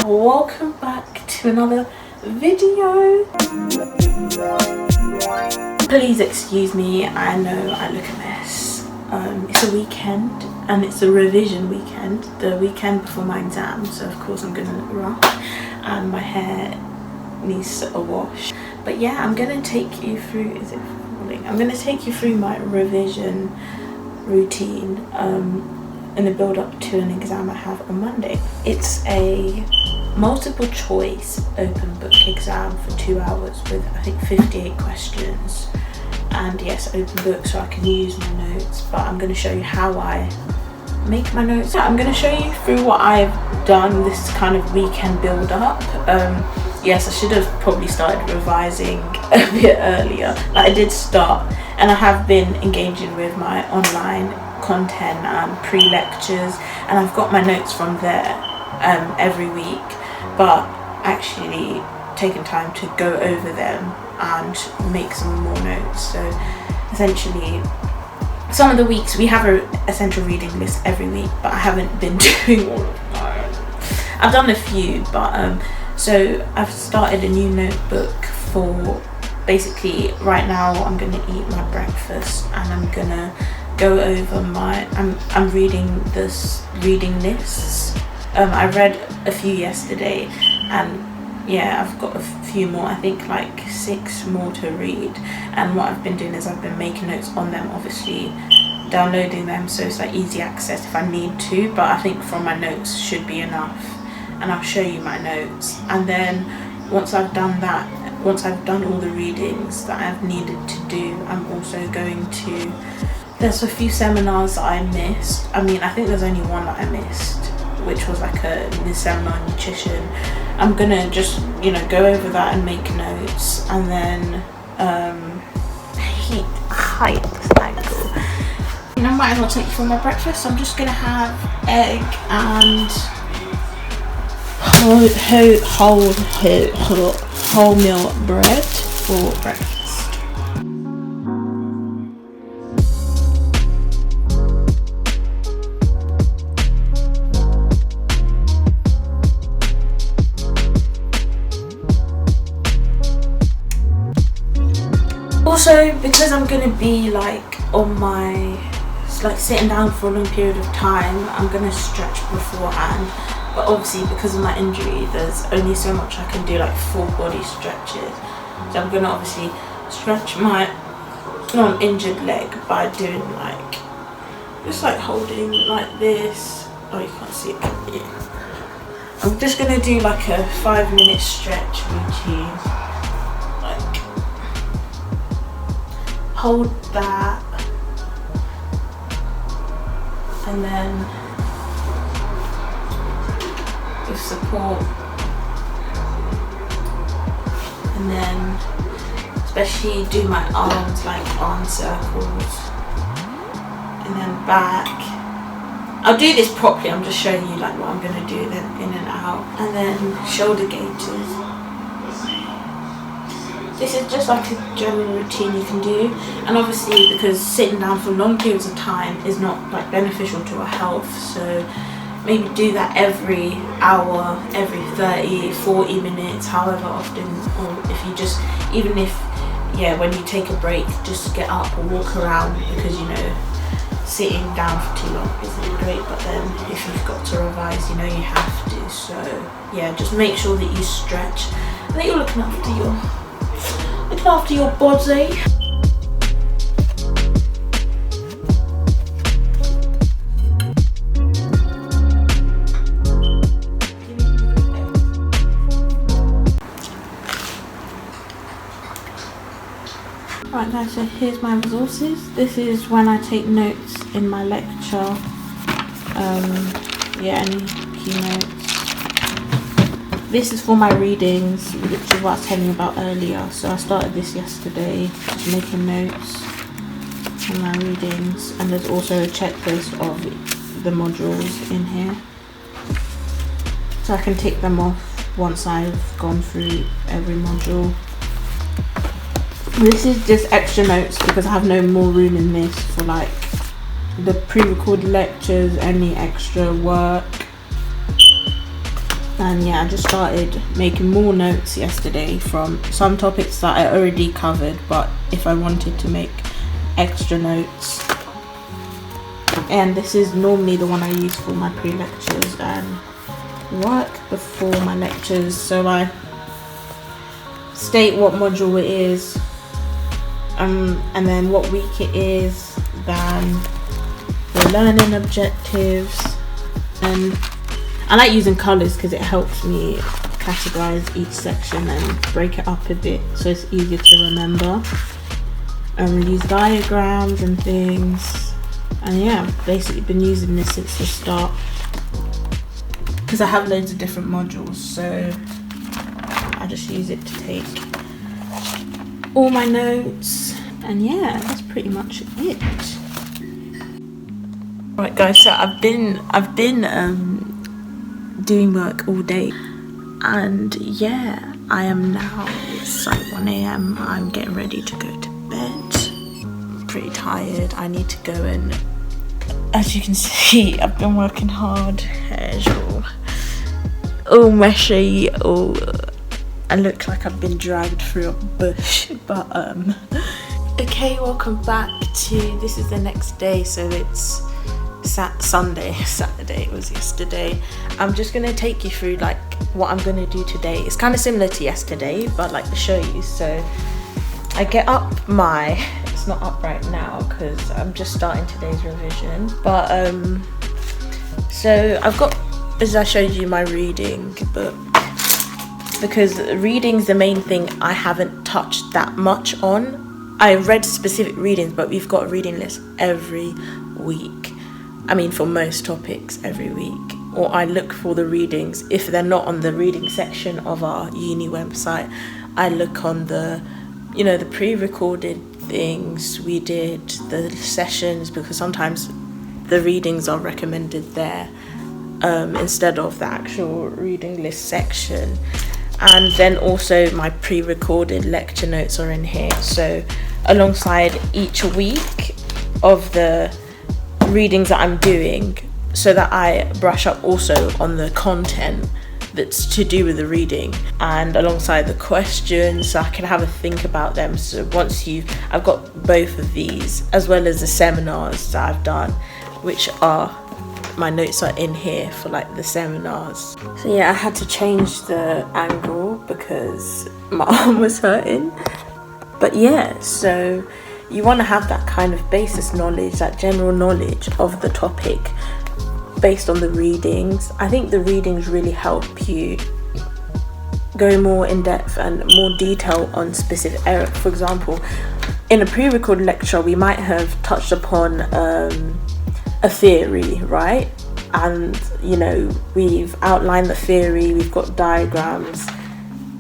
Welcome back to another video. Please excuse me, I know I look a mess. It's a weekend and it's a revision weekend, the weekend before my exam, so of course I'm gonna look rough and my hair needs a wash. But yeah, I'm gonna take you through, is it falling? I'm gonna take you through my revision routine in the build up to an exam I have on Monday. It's a multiple choice open book exam for 2 hours with I think 58 questions, and yes, open book, so I can use my notes, but I'm going to show you how I make my notes. I'm going to show you through what I've done this kind of weekend build up. Yes, I should have probably started revising a bit earlier. I did start, and I have been engaging with my online content and pre-lectures, and I've got my notes from there every week, but actually taken time to go over them and make some more notes. So essentially, some of the weeks we have an essential reading list every week, but I haven't been doing all of them. I've done a few, but so I've started a new notebook for basically right now. I'm going to eat my breakfast and I'm going to go over my, I'm reading this reading lists. I read a few yesterday, and yeah, I've got a few more, I think like 6 more to read, and what I've been doing is I've been making notes on them, obviously downloading them so it's like easy access if I need to, but I think from my notes should be enough, and I'll show you my notes. And then once I've done that, once I've done all the readings that I've needed to do, I'm also going to, there's a few seminars that I missed. I mean, I think there's only one that I missed, which was like a seminar on nutrition. I'm gonna just, you know, go over that and make notes, and then height angle. And I might as well take you for my breakfast. I'm just gonna have egg and wholemeal bread for breakfast. Also, because I'm going to be like on my, like sitting down for a long period of time, I'm going to stretch beforehand, but obviously because of my injury there's only so much I can do, like full body stretches, so I'm going to obviously stretch my non-injured leg by doing like, just like holding like this. Oh, you can't see it, can you? I'm just going to do like a 5-minute stretch routine. Hold that, and then with support, and then especially do my arms, like arm circles, and then back. I'll do this properly, I'm just showing you like what I'm going to do, then in and out, and then shoulder gauges. This is just like a general routine you can do, and obviously because sitting down for long periods of time is not like beneficial to our health, so maybe do that every hour, every 30, 40 minutes, however often, or if you just, even if, yeah, when you take a break, just get up or walk around, because you know, sitting down for too long isn't great, but then if you've got to revise, you know you have to, so yeah, just make sure that you stretch and that you're looking after your body. Right now, so here's my resources. This is when I take notes in my lecture. Yeah, any key notes. This is for my readings, which is what I was telling you about earlier. So I started this yesterday, just making notes on my readings, and there's also a checklist of the modules in here, so I can tick them off once I've gone through every module. This is just extra notes because I have no more room in this for like the pre-recorded lectures, any extra work. And yeah, I just started making more notes yesterday from some topics that I already covered, but if I wanted to make extra notes. And this is normally the one I use for my pre-lectures and work before my lectures. So I state what module it is, and then what week it is, then the learning objectives. And I like using colours because it helps me categorize each section and break it up a bit so it's easier to remember. And use diagrams and things. And yeah, I've basically been using this since the start because I have loads of different modules, so I just use it to take all my notes. And yeah, that's pretty much it. Right guys, so I've been doing work all day, and yeah, I am now, it's like 1 AM. I'm getting ready to go to bed. I'm pretty tired. I need to go, and as you can see, I've been working hard. Hair's all messy, I look like I've been dragged through a bush, but okay, welcome back to, this is the next day, so it's Saturday, it was yesterday. I'm just gonna take you through like what I'm gonna do today. It's kind of similar to yesterday, but like to show you. So I get up it's not up right now because I'm just starting today's revision, but so I've got, as I showed you, my reading book, because reading's the main thing I haven't touched that much on. I read specific readings, but we've got a reading list every week. I mean, for most topics every week. Or I look for the readings. If they're not on the reading section of our uni website, I look on the, you know, the pre-recorded things we did, the sessions, because sometimes the readings are recommended there instead of the actual reading list section. And then also my pre-recorded lecture notes are in here. So alongside each week of the readings that I'm doing, so that I brush up also on the content that's to do with the reading, and alongside the questions, so I can have a think about them. So I've got both of these, as well as the seminars that I've done, which are, my notes are in here for like the seminars. So yeah, I had to change the angle because my arm was hurting. But yeah, so you want to have that kind of basis knowledge, that general knowledge of the topic based on the readings. I think the readings really help you go more in depth and more detail on specific areas. For example, in a pre-recorded lecture, we might have touched upon a theory, right? And, you know, we've outlined the theory, we've got diagrams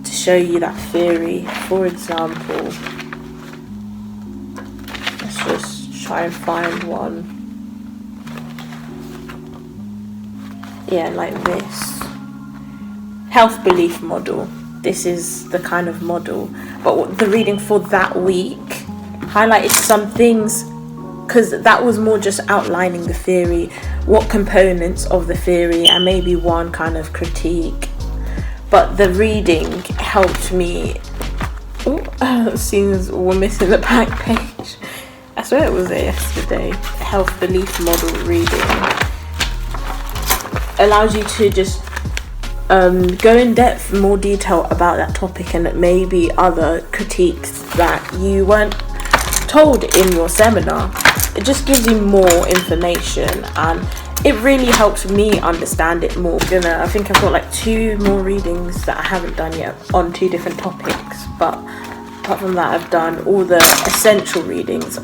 to show you that theory. For example, let's just try and find one. Yeah, like this. Health belief model. This is the kind of model. But the reading for that week highlighted some things, because that was more just outlining the theory, what components of the theory, and maybe one kind of critique. But the reading helped me. Seeing as we're missing the back page. I swear it was there yesterday. Health belief model reading allows you to just go in depth, more detail about that topic, and maybe other critiques that you weren't told in your seminar. It just gives you more information, and it really helps me understand it more. I think I've got like 2 more readings that I haven't done yet on 2 different topics, but apart from that, I've done all the essential readings.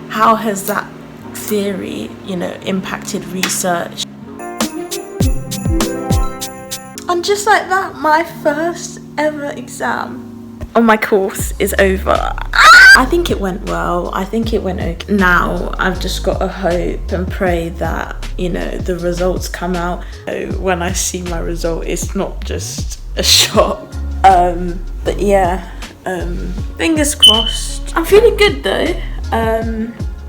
How has that theory, you know, impacted research? And just like that, my first ever exam on my course is over. I think it went well. I think it went okay. Now I've just got to hope and pray that, you know, the results come out. When I see my result, it's not just a shock. But yeah, fingers crossed. I'm feeling good though.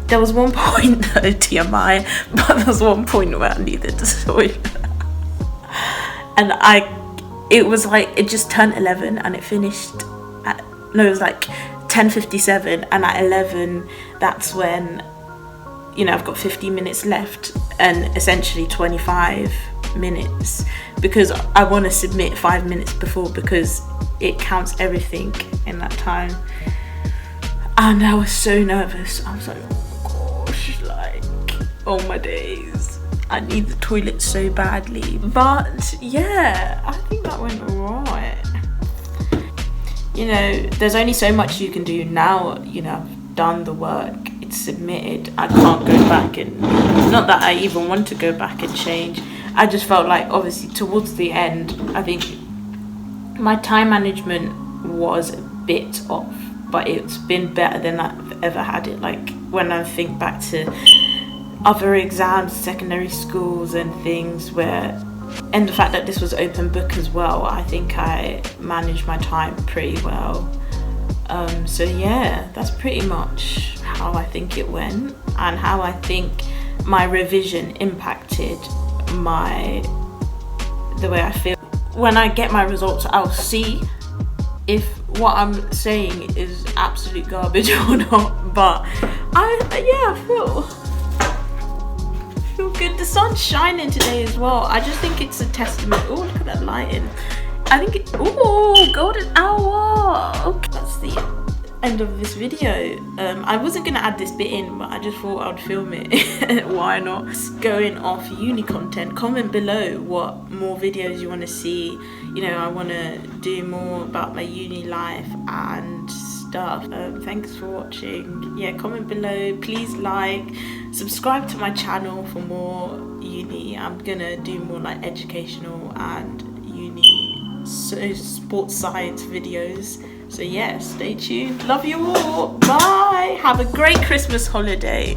There was one point though, TMI, but there was one point where I needed the toilet. And it was like, it just turned 11 and it finished at, no, it was like 10:57, and at 11, that's when, you know, I've got 50 minutes left and essentially 25 minutes, because I want to submit 5 minutes before, because it counts everything in that time. And I was so nervous. I was like, oh gosh, like, oh my days, I need the toilet so badly. But yeah, I think that went alright. You know, there's only so much you can do now. You know, I've done the work, it's submitted. I can't go back, and not that I even want to go back and change. I just felt like, obviously towards the end, I think my time management was a bit off, but it's been better than I've ever had it. Like when I think back to other exams, secondary schools and things, where, and the fact that this was open book as well, I think I managed my time pretty well. So yeah, that's pretty much how I think it went, and how I think my revision impacted the way I feel. When I get my results, I'll see if what I'm saying is absolute garbage or not. But I feel good. The sun's shining today as well. I just think it's a testament. Oh, look at that lighting. I think golden hour. Okay, that's the end of this video. I wasn't gonna add this bit in, but I just thought I'd film it. Why not? Going off uni content, comment below what more videos you want to see. You know, I want to do more about my uni life and stuff. Thanks for watching. Yeah, comment below, please like, subscribe to my channel for more uni. I'm gonna do more like educational and uni, so sports science videos. So yeah, stay tuned. Love you all. Bye. Have a great Christmas holiday.